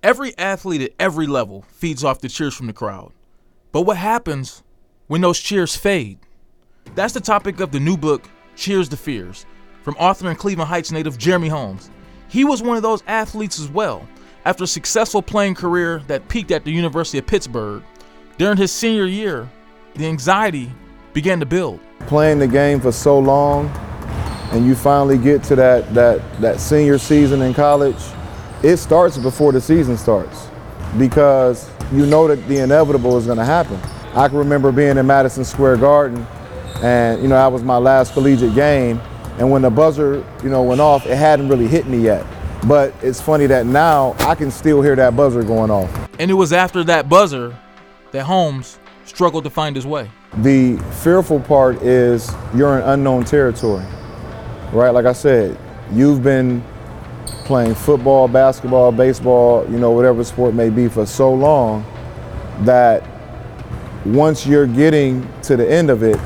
Every athlete at every level feeds off the cheers from the crowd. But what happens when those cheers fade? That's the topic of the new book, Cheers to Fears, from author and Cleveland Heights native Jeremy Holmes. He was one of those athletes as well. After a successful playing career that peaked at the University of Pittsburgh, during his senior year, the anxiety began to build. Playing the game for so long, and you finally get to that senior season in college, it starts before the season starts because you know that the inevitable is going to happen. I can remember being in Madison Square Garden, and that was my last collegiate game, and when the buzzer went off, it hadn't really hit me yet. But it's funny that now I can still hear that buzzer going off. And it was after that buzzer that Holmes struggled to find his way. The fearful part is you're in unknown territory, right? Like I said, you've been playing football, basketball, baseball, whatever sport may be for so long that once you're getting to the end of it,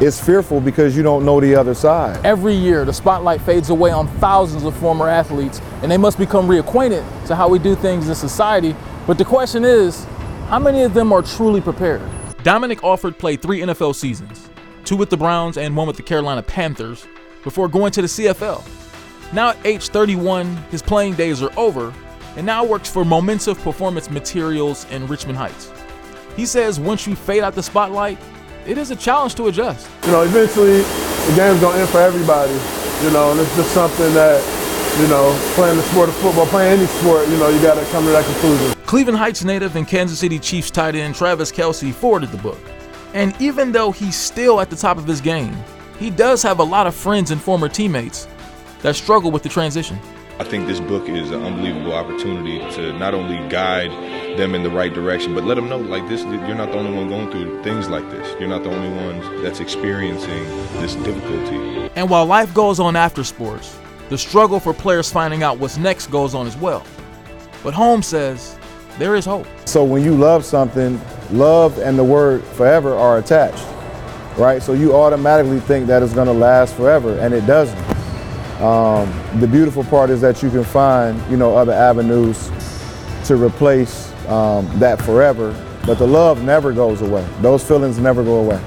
it's fearful because you don't know the other side. Every year, the spotlight fades away on thousands of former athletes, and they must become reacquainted to how we do things in society. But the question is, how many of them are truly prepared? Dominic Alford played 3 NFL seasons, 2 with the Browns and 1 with the Carolina Panthers, before going to the CFL. Now at age 31, his playing days are over, and now works for Momentum Performance Materials in Richmond Heights. He says once you fade out the spotlight, it is a challenge to adjust. Eventually the game's gonna end for everybody, and it's just something that, playing the sport of football, playing any sport, you gotta come to that conclusion. Cleveland Heights native and Kansas City Chiefs tight end Travis Kelce forwarded the book. And even though he's still at the top of his game, he does have a lot of friends and former teammates that struggle with the transition. I think this book is an unbelievable opportunity to not only guide them in the right direction, but let them know, like this, you're not the only one going through things like this. You're not the only ones that's experiencing this difficulty. And while life goes on after sports, the struggle for players finding out what's next goes on as well. But Holmes says there is hope. So when you love something, love and the word forever are attached, right? So you automatically think that it's gonna last forever, and it doesn't. The beautiful part is that you can find, other avenues to replace that forever, but the love never goes away. Those feelings never go away.